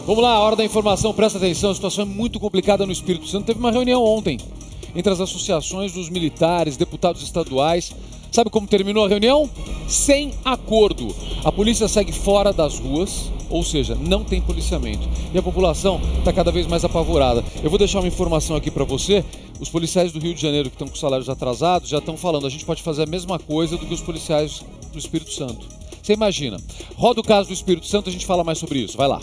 Vamos lá, a hora da informação, presta atenção, a situação é muito complicada no Espírito Santo. Teve uma reunião ontem entre as associações dos militares, deputados estaduais. Sabe como terminou a reunião? Sem acordo. A polícia segue fora das ruas, ou seja, não tem policiamento. E a população está cada vez mais apavorada. Eu vou deixar uma informação aqui para você. Os policiais do Rio de Janeiro que estão com salários atrasados já estão falando, a gente pode fazer a mesma coisa do que os policiais do Espírito Santo. Você imagina. Roda o caso do Espírito Santo, a gente fala mais sobre isso. Vai lá.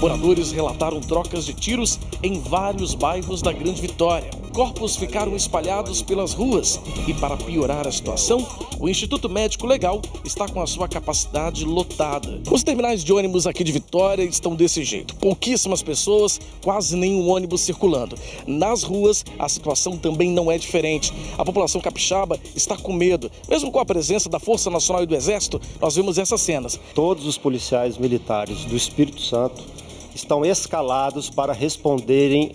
Moradores relataram trocas de tiros em vários bairros da Grande Vitória. Corpos ficaram espalhados pelas ruas e, para piorar a situação, o Instituto Médico Legal está com a sua capacidade lotada. Os terminais de ônibus aqui de Vitória estão desse jeito. Pouquíssimas pessoas, quase nenhum ônibus circulando. Nas ruas, a situação também não é diferente. A população capixaba está com medo. Mesmo com a presença da Força Nacional e do Exército, nós vemos essas cenas. Todos os policiais militares do Espírito Santo estão escalados para responderem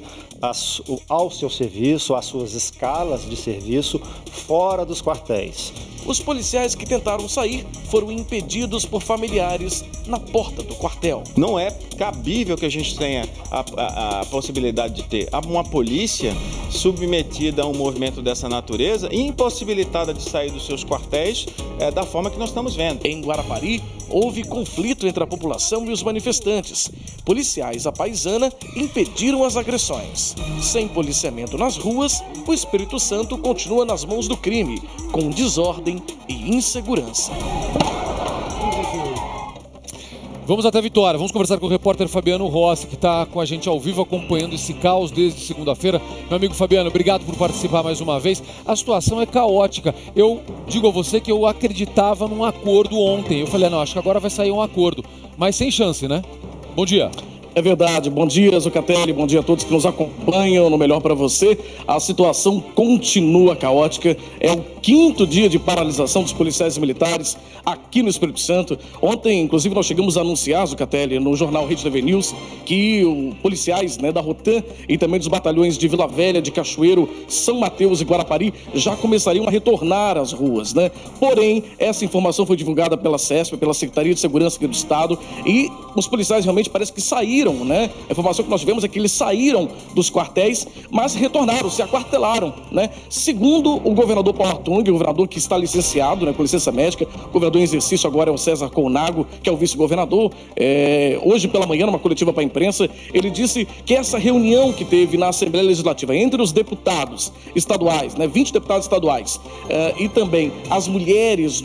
ao seu serviço, às suas escalas de serviço, fora dos quartéis. Os policiais que tentaram sair foram impedidos por familiares na porta do quartel. Não é cabível que a gente tenha a possibilidade de ter uma polícia submetida a um movimento dessa natureza e impossibilitada de sair dos seus quartéis da forma que nós estamos vendo. Em Guarapari, houve conflito entre a população e os manifestantes. Policiais à paisana impediram as agressões. Sem policiamento nas ruas, o Espírito Santo continua nas mãos do crime, com desordem e insegurança. Vamos até Vitória, vamos conversar com o repórter Fabiano Rossi, que está com a gente ao vivo acompanhando esse caos desde segunda-feira. Meu amigo Fabiano, obrigado por participar mais uma vez. A situação é caótica. Eu digo a você que eu acreditava num acordo ontem. Eu falei, não, acho que agora vai sair um acordo, mas sem chance, né? Bom dia. É verdade. Bom dia, Zucatelli. Bom dia a todos que nos acompanham no Melhor para Você. A situação continua caótica. É o 5º dia de paralisação dos policiais militares aqui no Espírito Santo. Ontem, inclusive, nós chegamos a anunciar, Zucatelli, no jornal Rede TV News, que os policiais da Rotan e também dos batalhões de Vila Velha, de Cachoeiro, São Mateus e Guarapari já começariam a retornar às ruas, né? Porém, essa informação foi divulgada pela CESP, pela Secretaria de Segurança aqui do Estado, e os policiais realmente parece que saíram, né? A informação que nós tivemos é que eles saíram dos quartéis, mas retornaram, se aquartelaram, né? Segundo o governador Paulo Artung, o governador que está licenciado, né, com licença médica, o governador em exercício agora é o César Colnago, que é o vice-governador. Hoje pela manhã, numa coletiva para a imprensa, ele disse que essa reunião que teve na Assembleia Legislativa entre os deputados estaduais, né, 20 deputados estaduais, e também as mulheres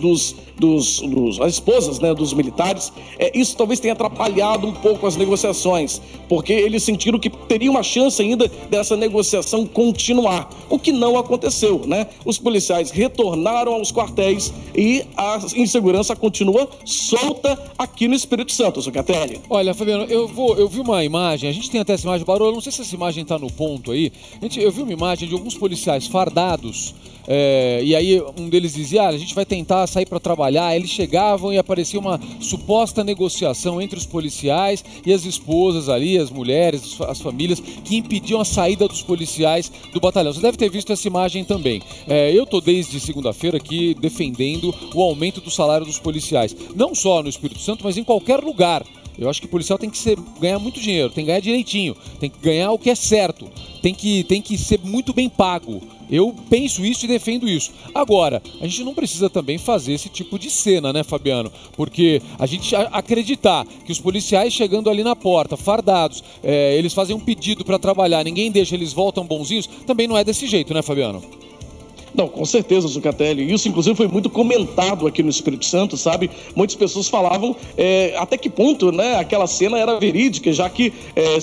as esposas, né, dos militares, isso talvez tenha atrapalhado um pouco as negociações, porque eles sentiram que teria uma chance ainda dessa negociação continuar, o que não aconteceu, né? Os policiais retornaram aos quartéis e a insegurança continua solta aqui no Espírito Santo, Zucatelli. Olha, Fabiano, eu vi uma imagem, a gente tem até essa imagem, Barulho, não sei se essa imagem está no ponto aí, eu vi uma imagem de alguns policiais fardados. E aí um deles dizia, a gente vai tentar sair para trabalhar. Eles chegavam e aparecia uma suposta negociação entre os policiais e as esposas ali, as mulheres, as famílias, que impediam a saída dos policiais do batalhão. Você deve ter visto essa imagem também. Eu estou desde segunda-feira aqui defendendo o aumento do salário dos policiais, não só no Espírito Santo, mas em qualquer lugar. Eu acho que o policial tem que ganhar muito dinheiro, tem que ganhar direitinho, tem que ganhar o que é certo, tem que ser muito bem pago. Eu penso isso e defendo isso. Agora, a gente não precisa também fazer esse tipo de cena, né, Fabiano? Porque a gente acreditar que os policiais chegando ali na porta, fardados, eles fazem um pedido para trabalhar, ninguém deixa, eles voltam bonzinhos, também não é desse jeito, né, Fabiano? Não, com certeza, Zucatelli. Isso, inclusive, foi muito comentado aqui no Espírito Santo, sabe? Muitas pessoas falavam até que ponto, né, aquela cena era verídica, já que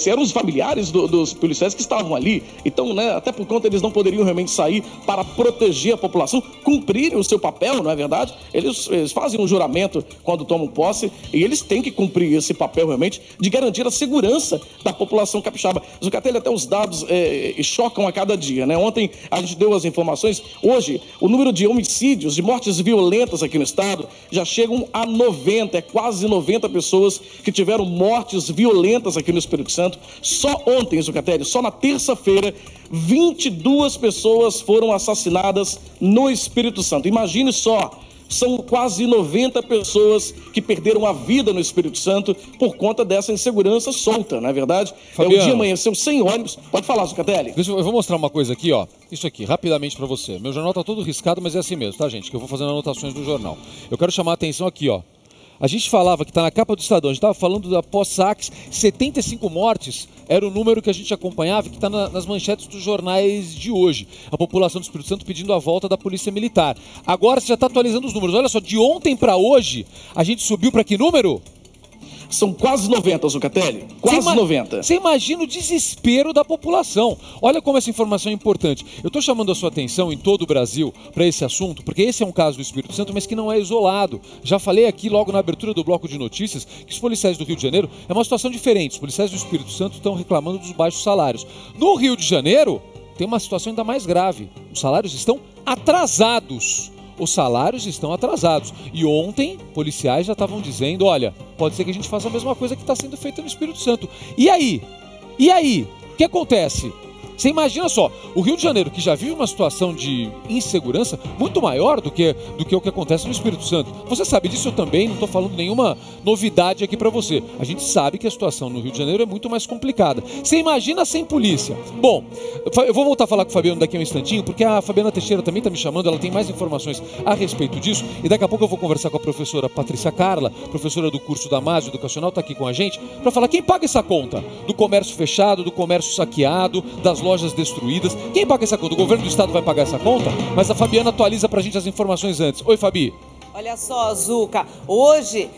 eram os familiares dos policiais que estavam ali. Então, né, até por conta eles não poderiam realmente sair para proteger a população, cumprirem o seu papel, não é verdade? Eles fazem um juramento quando tomam posse e eles têm que cumprir esse papel realmente de garantir a segurança da população capixaba. Zucatelli, até os dados chocam a cada dia, né? Ontem a gente deu as informações. Hoje, o número de homicídios, de mortes violentas aqui no estado, já chegam a 90, quase 90 pessoas que tiveram mortes violentas aqui no Espírito Santo. Só ontem, Zucatelli, só na terça-feira, 22 pessoas foram assassinadas no Espírito Santo. Imagine só, São quase 90 pessoas que perderam a vida no Espírito Santo por conta dessa insegurança solta, não é verdade? Fabiano, o dia amanheceu sem ônibus. Pode falar, Zucatelli. Eu vou mostrar uma coisa aqui, ó. Isso aqui, rapidamente para você. Meu jornal tá todo riscado, mas é assim mesmo, tá, gente? Que eu vou fazendo anotações do jornal. Eu quero chamar a atenção aqui, ó. A gente falava que está na capa do Estadão, a gente estava falando da pós-saques, 75 mortes era o número que a gente acompanhava, que está nas manchetes dos jornais de hoje. A população do Espírito Santo pedindo a volta da Polícia Militar. Agora você já está atualizando os números. Olha só, de ontem para hoje, a gente subiu para que número? São quase 90, Zucatelli. Quase 90. Você imagina o desespero da população. Olha como essa informação é importante. Eu estou chamando a sua atenção em todo o Brasil para esse assunto, porque esse é um caso do Espírito Santo, mas que não é isolado. Já falei aqui logo na abertura do bloco de notícias que os policiais do Rio de Janeiro é uma situação diferente. Os policiais do Espírito Santo estão reclamando dos baixos salários. No Rio de Janeiro tem uma situação ainda mais grave. Os salários estão atrasados. Os salários estão atrasados. E ontem, policiais já estavam dizendo, olha, pode ser que a gente faça a mesma coisa que está sendo feita no Espírito Santo. E aí? E aí? O que acontece? Você imagina só, o Rio de Janeiro, que já vive uma situação de insegurança muito maior do que o que acontece no Espírito Santo. Você sabe disso, eu também não estou falando nenhuma novidade aqui para você. A gente sabe que a situação no Rio de Janeiro é muito mais complicada. Você imagina sem polícia. Bom, eu vou voltar a falar com o Fabiano daqui a um instantinho, porque a Fabiana Teixeira também está me chamando, ela tem mais informações a respeito disso, e daqui a pouco eu vou conversar com a professora Patrícia Carla, professora do curso da MAS Educacional, está aqui com a gente, para falar quem paga essa conta do comércio fechado, do comércio saqueado, das lojas destruídas. Quem paga essa conta? O governo do estado vai pagar essa conta? Mas a Fabiana atualiza pra gente as informações antes. Oi, Fabi. Olha só, Zuca, hoje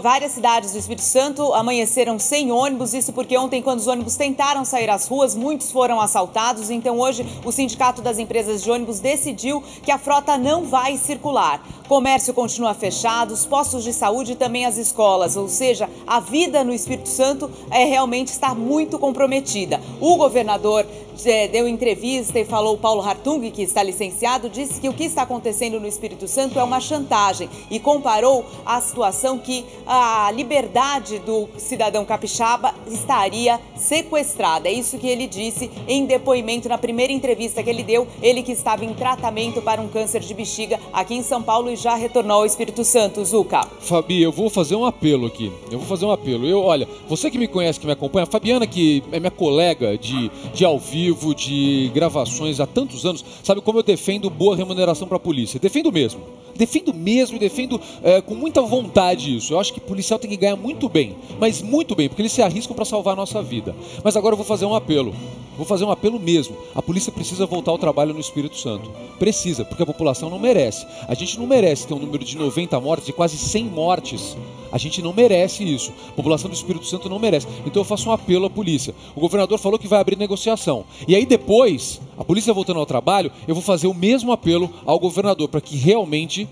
várias cidades do Espírito Santo amanheceram sem ônibus, isso porque ontem, quando os ônibus tentaram sair às ruas, muitos foram assaltados. Então hoje o Sindicato das Empresas de Ônibus decidiu que a frota não vai circular. Comércio continua fechado, os postos de saúde e também as escolas, ou seja, a vida no Espírito Santo realmente está muito comprometida. O governador deu entrevista e falou, Paulo Hartung, que está licenciado, disse que o que está acontecendo no Espírito Santo é uma chantagem e comparou a situação que a liberdade do cidadão capixaba estaria sequestrada. É isso que ele disse em depoimento na primeira entrevista que ele deu, ele que estava em tratamento para um câncer de bexiga aqui em São Paulo e já retornou ao Espírito Santo. Zuca. Fabi, eu vou fazer um apelo aqui. Olha, você que me conhece, que me acompanha, a Fabiana, que é minha colega de ao vivo, de gravações há tantos anos, sabe como eu defendo boa remuneração para a polícia. Defendo mesmo e defendo com muita vontade isso. Eu acho que policial tem que ganhar muito bem, mas muito bem, porque eles se arriscam para salvar a nossa vida. Mas agora eu vou fazer um apelo mesmo. A polícia precisa voltar ao trabalho no Espírito Santo. Precisa, porque a população não merece. A gente não merece ter um número de 90 mortes, de quase 100 mortes. A gente não merece isso. A população do Espírito Santo não merece. Então eu faço um apelo à polícia. O governador falou que vai abrir negociação. E aí depois, a polícia voltando ao trabalho, eu vou fazer o mesmo apelo ao governador para que realmente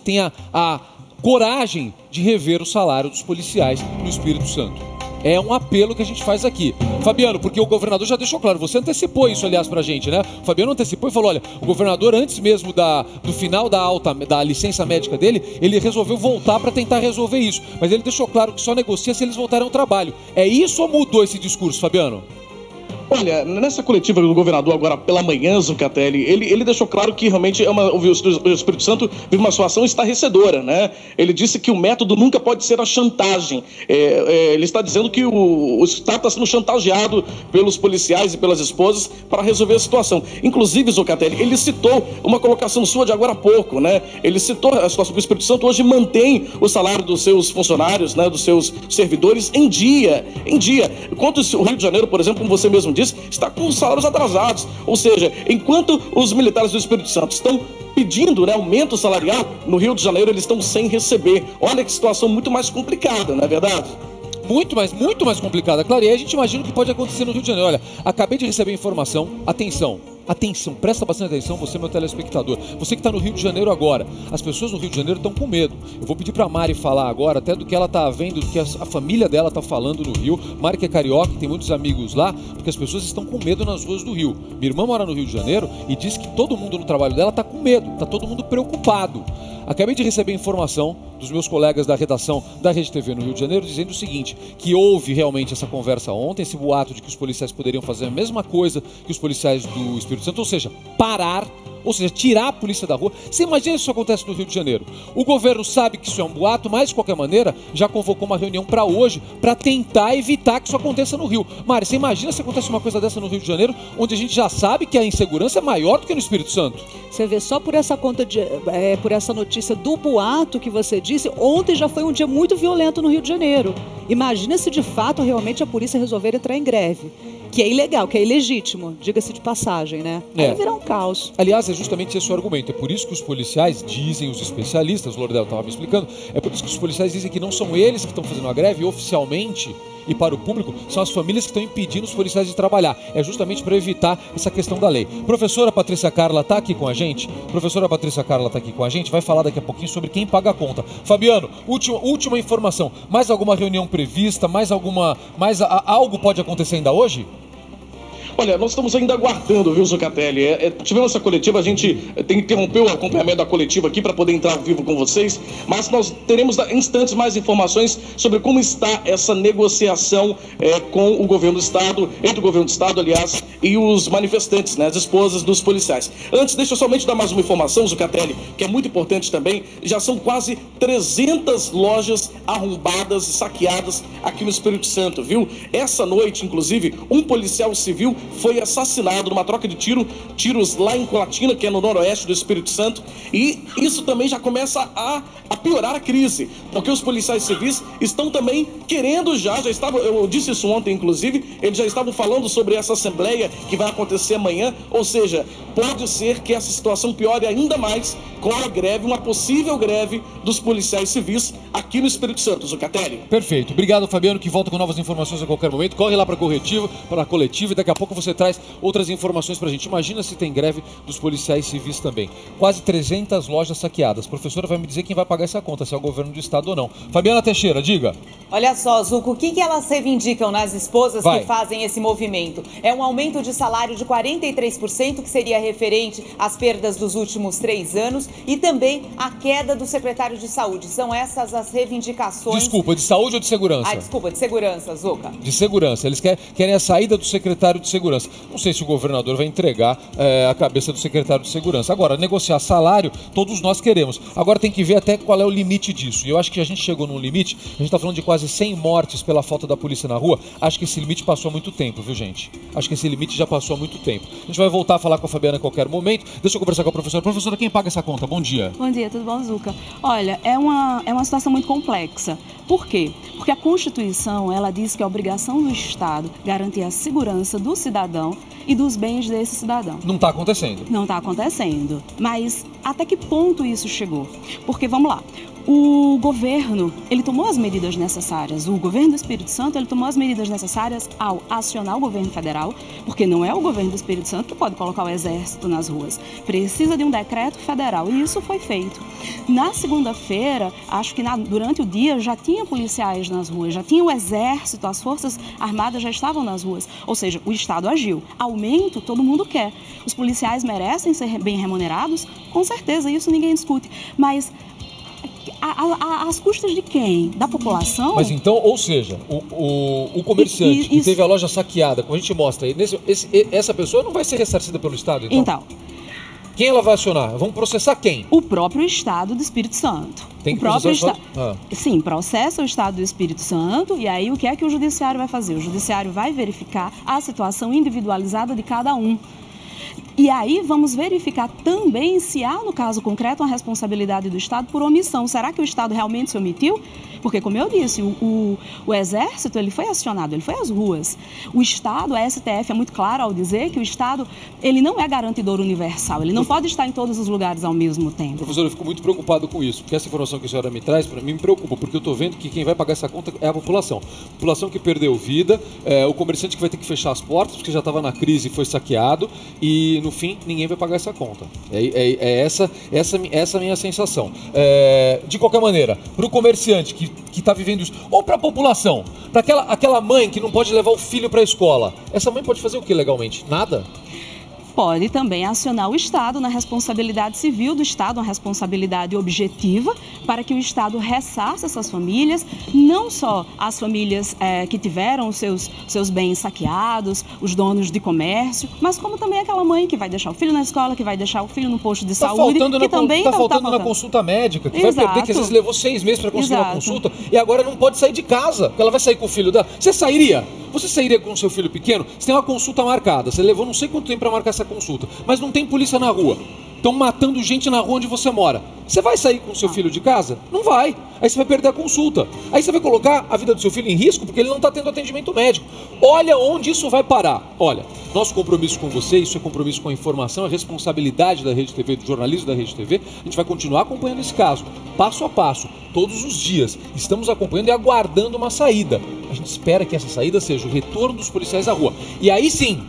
tenha a coragem de rever o salário dos policiais no Espírito Santo. É um apelo que a gente faz aqui. Fabiano, porque o governador já deixou claro, você antecipou isso, aliás, pra gente, né? O Fabiano antecipou e falou, olha, o governador, antes mesmo do final da licença médica dele, ele resolveu voltar para tentar resolver isso. Mas ele deixou claro que só negocia se eles voltarem ao trabalho. É isso ou mudou esse discurso, Fabiano? Olha, nessa coletiva do governador agora pela manhã, Zucatelli, ele deixou claro que realmente o Espírito Santo vive uma situação estarrecedora, né? Ele disse que o método nunca pode ser a chantagem. Ele está dizendo que o Estado está sendo chantageado pelos policiais e pelas esposas para resolver a situação. Inclusive, Zucatelli, ele citou uma colocação sua de agora há pouco, né? Ele citou a situação que o Espírito Santo hoje mantém o salário dos seus funcionários, né, dos seus servidores em dia. Enquanto o Rio de Janeiro, por exemplo, como você mesmo disse, está com os salários atrasados. Ou seja, enquanto os militares do Espírito Santo estão pedindo, né, aumento salarial, no Rio de Janeiro eles estão sem receber. Olha que situação muito mais complicada, não é verdade? Muito mais complicada, claro. E aí a gente imagina o que pode acontecer no Rio de Janeiro. Olha, acabei de receber informação, atenção, presta bastante atenção, você, meu telespectador, você que está no Rio de Janeiro agora. As pessoas no Rio de Janeiro estão com medo. Eu vou pedir para a Mari falar agora, até do que ela está vendo, do que a família dela está falando no Rio. Mari, que é carioca, tem muitos amigos lá, porque as pessoas estão com medo nas ruas do Rio. Minha irmã mora no Rio de Janeiro e diz que todo mundo no trabalho dela está com medo, está todo mundo preocupado. Acabei de receber informação dos meus colegas da redação da Rede TV no Rio de Janeiro dizendo o seguinte, que houve realmente essa conversa ontem, esse boato de que os policiais poderiam fazer a mesma coisa que os policiais do Espírito Santo, ou seja, parar ou seja, tirar a polícia da rua. Você imagina se isso acontece no Rio de Janeiro? O governo sabe que isso é um boato, mas de qualquer maneira já convocou uma reunião para hoje para tentar evitar que isso aconteça no Rio. Mari, você imagina se acontece uma coisa dessa no Rio de Janeiro, onde a gente já sabe que a insegurança é maior do que no Espírito Santo? Você vê, só por essa por essa notícia do boato que você disse, ontem já foi um dia muito violento no Rio de Janeiro. Imagina se de fato realmente a polícia resolver entrar em greve. Que é ilegal, que é ilegítimo, diga-se de passagem, né? Aí vai virar um caos. Aliás, é justamente esse o argumento. É por isso que os policiais dizem, os especialistas, o Lordelo estava me explicando, é por isso que os policiais dizem que não são eles que estão fazendo a greve oficialmente e para o público, são as famílias que estão impedindo os policiais de trabalhar. É justamente para evitar essa questão da lei. Professora Patrícia Carla está aqui com a gente. Professora Patrícia Carla está aqui com a gente, vai falar daqui a pouquinho sobre quem paga a conta. Fabiano, última informação. Mais alguma reunião prevista? Algo pode acontecer ainda hoje? Olha, nós estamos ainda aguardando, viu, Zucatelli? Tivemos essa coletiva, a gente tem que interromper o acompanhamento da coletiva aqui para poder entrar ao vivo com vocês, mas nós teremos em instantes mais informações sobre como está essa negociação com o governo do Estado, entre o governo do Estado, aliás, e os manifestantes, né, as esposas dos policiais. Antes, deixa eu somente dar mais uma informação, Zucatelli, que é muito importante também. Já são quase 300 lojas arrombadas e saqueadas aqui no Espírito Santo, viu? Essa noite, inclusive, um policial civil foi assassinado numa troca de tiros lá em Colatina, que é no noroeste do Espírito Santo, e isso também já começa a piorar a crise, porque os policiais civis estão também querendo já estavam, eu disse isso ontem, inclusive, eles já estavam falando sobre essa assembleia que vai acontecer amanhã, ou seja, pode ser que essa situação piore ainda mais com a greve, uma possível greve dos policiais civis aqui no Espírito Santo, Zucatelli. Perfeito, obrigado, Fabiano, que volta com novas informações a qualquer momento. Corre lá para a coletiva e daqui a pouco você traz outras informações pra gente. Imagina se tem greve dos policiais civis também. Quase 300 lojas saqueadas. A professora vai me dizer quem vai pagar essa conta, se é o governo do estado ou não. Fabiana Teixeira, diga. Olha só, Zuco, o que elas reivindicam nas esposas que fazem esse movimento? É um aumento de salário de 43%, que seria referente às perdas dos últimos 3 anos, e também a queda do secretário de saúde. São essas as reivindicações... Desculpa, de saúde ou de segurança? Desculpa, de segurança, Zuca. De segurança. Eles querem a saída do secretário de segurança. Não sei se o governador vai entregar a cabeça do secretário de segurança. Agora, negociar salário, todos nós queremos. Agora tem que ver até qual é o limite disso. E eu acho que a gente chegou num limite, a gente está falando de quase 100 mortes pela falta da polícia na rua. Acho que esse limite passou há muito tempo, viu, gente? Acho que esse limite já passou há muito tempo. A gente vai voltar a falar com a Fabiana a qualquer momento. Deixa eu conversar com a professora. Professora, quem paga essa conta? Bom dia. Bom dia, tudo bom, Zuca? Olha, é uma situação muito complexa. Por quê? Porque a Constituição, ela diz que é obrigação do Estado garantir a segurança do cidadão e dos bens desse cidadão. Não está acontecendo. Não está acontecendo. Mas até que ponto isso chegou? Porque, vamos lá, o governo, ele tomou as medidas necessárias. O governo do Espírito Santo, ele tomou as medidas necessárias ao acionar o governo federal, porque não é o governo do Espírito Santo que pode colocar o exército nas ruas. Precisa de um decreto federal e isso foi feito. Na segunda-feira, acho que durante o dia já tinha policiais nas ruas, já tinha o exército, as forças armadas já estavam nas ruas. Ou seja, o Estado agiu. Aumento, todo mundo quer. Os policiais merecem ser bem remunerados? Com certeza, isso ninguém discute. Mas às custas de quem? Da população? Mas então, ou seja, o comerciante que teve a loja saqueada, como a gente mostra aí, essa pessoa não vai ser ressarcida pelo Estado, então? Quem ela vai acionar? Vamos processar quem? O próprio Estado do Espírito Santo. Tem que processar Sim, processa o Estado do Espírito Santo e aí o que é que o Judiciário vai fazer? O Judiciário vai verificar a situação individualizada de cada um. E aí vamos verificar também se há, no caso concreto, uma responsabilidade do Estado por omissão. Será que o Estado realmente se omitiu? Porque, como eu disse, o Exército ele foi acionado, ele foi às ruas. O Estado, a STF é muito claro ao dizer que o Estado ele não é garantidor universal, ele não pode estar em todos os lugares ao mesmo tempo. Professor, eu fico muito preocupado com isso, porque essa informação que a senhora me traz, para mim, me preocupa, porque eu estou vendo que quem vai pagar essa conta é a população. A população que perdeu vida, o comerciante que vai ter que fechar as portas, porque já estava na crise e foi saqueado, e no fim, ninguém vai pagar essa conta. Essa a minha sensação. De qualquer maneira, para o comerciante que está vivendo isso, ou para a população, para aquela mãe que não pode levar o filho para a escola, essa mãe pode fazer o que legalmente? Nada? pode também acionar o Estado na responsabilidade civil do Estado, uma responsabilidade objetiva, para que o Estado ressarça essas famílias, não só as famílias que tiveram os seus bens saqueados, os donos de comércio, mas como também aquela mãe que vai deixar o filho na escola, que vai deixar o filho no posto de saúde, que também está faltando na consulta médica, que Exato. vai perder, que às vezes levou 6 meses para conseguir uma Exato. consulta e agora não pode sair de casa, porque ela vai sair com o filho dela. Você sairia com o seu filho pequeno? Você tem uma consulta marcada, você levou não sei quanto tempo para marcar essa consulta, mas não tem polícia na rua. Estão matando gente na rua onde você mora. Você vai sair com o seu filho de casa? Não vai. Aí você vai perder a consulta. Aí você vai colocar a vida do seu filho em risco porque ele não está tendo atendimento médico. Olha onde isso vai parar. Olha, nosso compromisso com você, isso é compromisso com a informação, a responsabilidade da Rede TV, do jornalismo da Rede TV. A gente vai continuar acompanhando esse caso, passo a passo, todos os dias. Estamos acompanhando e aguardando uma saída. A gente espera que essa saída seja o retorno dos policiais à rua. E aí sim,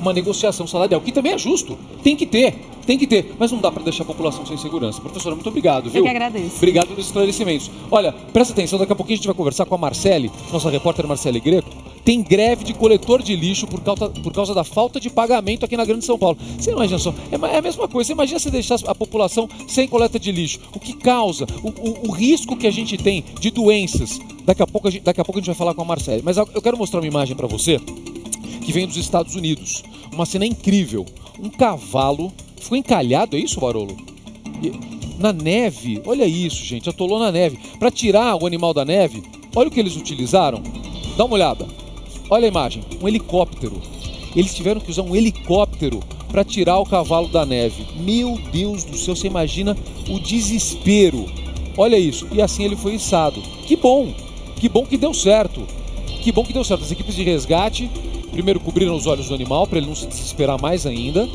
uma negociação salarial, que também é justo. Tem que ter, mas não dá para deixar a população sem segurança. Professora, muito obrigado, viu? Eu que agradeço. Obrigado pelos esclarecimentos. Olha, presta atenção, daqui a pouquinho a gente vai conversar com a Marcele, nossa repórter Marcele Greco. Tem greve de coletor de lixo por causa da falta de pagamento aqui na Grande São Paulo. Você imagina só, é a mesma coisa. Você imagina se deixar a população sem coleta de lixo. O que causa, o risco que a gente tem de doenças. Daqui a pouco a gente vai falar com a Marcele. Mas eu quero mostrar uma imagem para você que vem dos Estados Unidos. Uma cena incrível. Um cavalo ficou encalhado, é isso, Barolo? Na neve. Olha isso, gente. Atolou na neve. Para tirar o animal da neve, olha o que eles utilizaram. Dá uma olhada. Olha a imagem. Um helicóptero. Eles tiveram que usar um helicóptero para tirar o cavalo da neve. Meu Deus do céu, você imagina o desespero. Olha isso. E assim ele foi içado. Que bom que deu certo. Que bom que deu certo. As equipes de resgate primeiro cobriram os olhos do animal para ele não se desesperar mais ainda.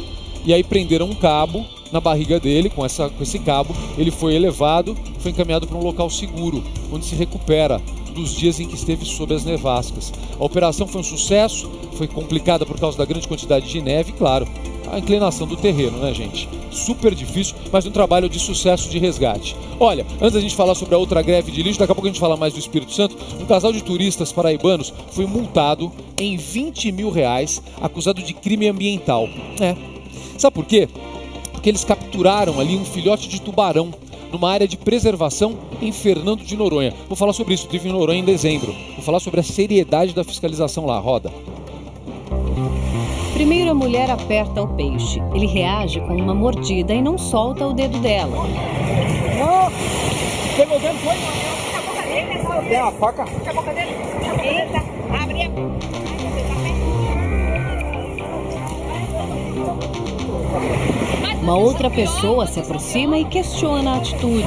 E aí prenderam um cabo na barriga dele, com esse cabo. Ele foi elevado, foi encaminhado para um local seguro, onde se recupera dos dias em que esteve sob as nevascas. A operação foi um sucesso, foi complicada por causa da grande quantidade de neve, e claro, a inclinação do terreno, né, gente? Super difícil, mas um trabalho de sucesso de resgate. Olha, antes da gente falar sobre a outra greve de lixo, daqui a pouco a gente fala mais do Espírito Santo, um casal de turistas paraibanos foi multado em R$20 mil, acusado de crime ambiental. Sabe por quê? Porque eles capturaram ali um filhote de tubarão numa área de preservação em Fernando de Noronha. Vou falar sobre isso, estive em Noronha em dezembro. Vou falar sobre a seriedade da fiscalização lá. Roda. Primeiro a mulher aperta o peixe. Ele reage com uma mordida e não solta o dedo dela. Pegou o dedo, foi? Tem uma faca? A boca dele? Eita, abre a boca. Uma outra pessoa se aproxima e questiona a atitude.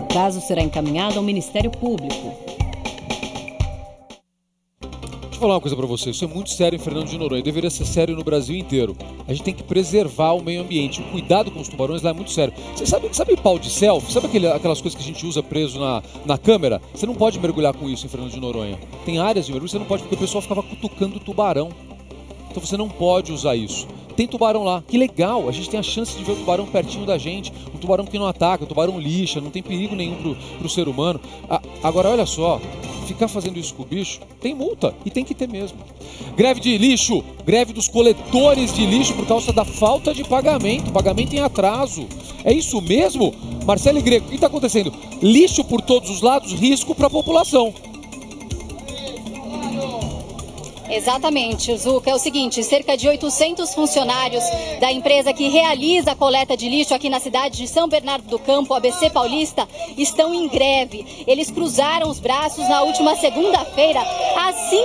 O caso será encaminhado ao Ministério Público. Deixa eu falar uma coisa pra você, isso é muito sério em Fernando de Noronha, deveria ser sério no Brasil inteiro. A gente tem que preservar o meio ambiente, o cuidado com os tubarões lá é muito sério. Você sabe pau de selfie? Sabe aquelas coisas que a gente usa preso na câmera? Você não pode mergulhar com isso em Fernando de Noronha. Tem áreas de mergulho, você não pode, porque o pessoal ficava cutucando o tubarão. Então você não pode usar isso. Tem tubarão lá, que legal, a gente tem a chance de ver o tubarão pertinho da gente, um tubarão que não ataca, um tubarão lixa, não tem perigo nenhum pro ser humano. Agora olha só, ficar fazendo isso com o bicho, tem multa, e tem que ter mesmo. Greve de lixo, greve dos coletores de lixo por causa da falta de pagamento em atraso. É isso mesmo? Marcele Greco, o que está acontecendo? Lixo por todos os lados, risco para a população. Exatamente, Zuca. É o seguinte, cerca de 800 funcionários da empresa que realiza a coleta de lixo aqui na cidade de São Bernardo do Campo, ABC Paulista, estão em greve. Eles cruzaram os braços na última segunda-feira, assim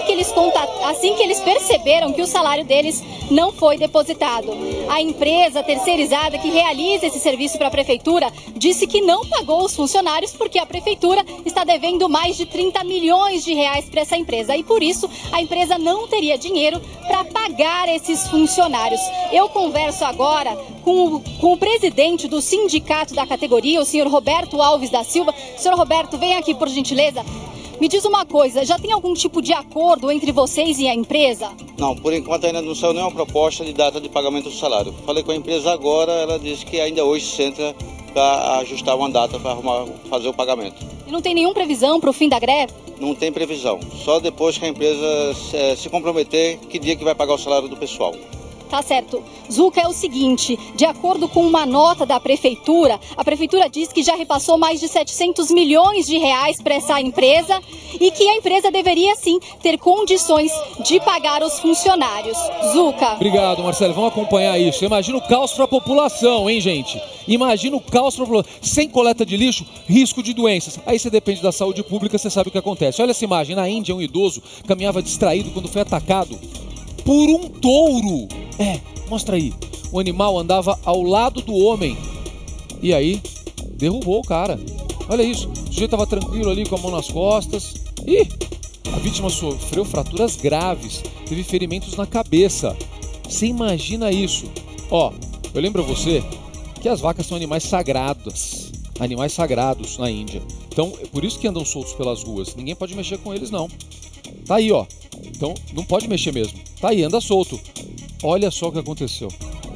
que eles perceberam que o salário deles não foi depositado. A empresa terceirizada que realiza esse serviço para a prefeitura disse que não pagou os funcionários porque a prefeitura está devendo mais de 30 milhões de reais para essa empresa e por isso a empresa não teria dinheiro para pagar esses funcionários. Eu converso agora com o presidente do sindicato da categoria, o senhor Roberto Alves da Silva. Senhor Roberto, vem aqui por gentileza. Me diz uma coisa, já tem algum tipo de acordo entre vocês e a empresa? Não, por enquanto ainda não saiu nenhuma proposta de data de pagamento do salário. Falei com a empresa agora, ela disse que ainda hoje senta para ajustar uma data para fazer o pagamento. E não tem nenhuma previsão para o fim da greve? Não tem previsão, só depois que a empresa se comprometer que dia que vai pagar o salário do pessoal. Tá certo. Zuca, é o seguinte, de acordo com uma nota da Prefeitura, a Prefeitura diz que já repassou mais de 700 milhões de reais para essa empresa e que a empresa deveria, sim, ter condições de pagar os funcionários. Zuca. Obrigado, Marcelo. Vamos acompanhar isso. Imagina o caos para a população, hein, gente? Imagina o caos para a população. Sem coleta de lixo, risco de doenças. Aí você depende da saúde pública, você sabe o que acontece. Olha essa imagem. Na Índia, um idoso caminhava distraído quando foi atacado por um touro. Mostra aí. O animal andava ao lado do homem. E aí, derrubou o cara. Olha isso. O sujeito estava tranquilo ali com a mão nas costas. E a vítima sofreu fraturas graves. Teve ferimentos na cabeça. Você imagina isso? Ó, eu lembro a você que as vacas são animais sagrados. Animais sagrados na Índia. Então, é por isso que andam soltos pelas ruas. Ninguém pode mexer com eles, não. Tá aí, ó. Então, não pode mexer mesmo. Tá aí, anda solto. Olha só o que aconteceu.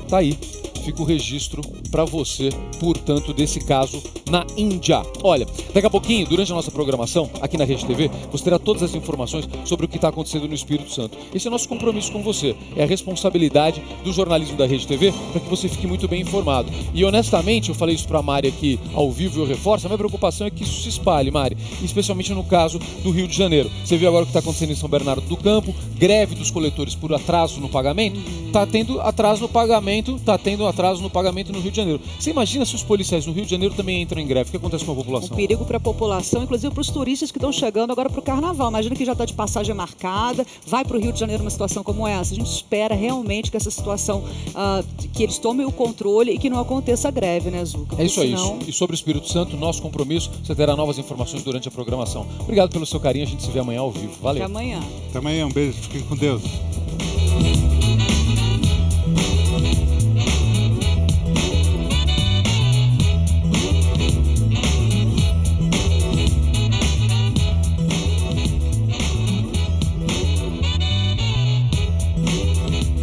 Tá aí. Fica o registro para você, portanto, desse caso na Índia. Olha, daqui a pouquinho, durante a nossa programação, aqui na Rede TV, você terá todas as informações sobre o que está acontecendo no Espírito Santo. Esse é o nosso compromisso com você. É a responsabilidade do jornalismo da Rede TV para que você fique muito bem informado. E, honestamente, eu falei isso para a Mari aqui ao vivo e eu reforço, a minha preocupação é que isso se espalhe, Mari, especialmente no caso do Rio de Janeiro. Você viu agora o que está acontecendo em São Bernardo do Campo, greve dos coletores por atraso no pagamento. Está tendo atraso no pagamento, atraso no pagamento no Rio de Janeiro. Você imagina se os policiais no Rio de Janeiro também entram em greve? O que acontece com a população? Um perigo para a população, inclusive para os turistas que estão chegando agora para o Carnaval. Imagina que já está de passagem marcada, vai para o Rio de Janeiro uma situação como essa. A gente espera realmente que essa situação, que eles tomem o controle e que não aconteça greve, né, Zuca? É isso aí. E sobre o Espírito Santo, nosso compromisso, você terá novas informações durante a programação. Obrigado pelo seu carinho, a gente se vê amanhã ao vivo. Valeu. Até amanhã. Até amanhã, um beijo, fiquem com Deus.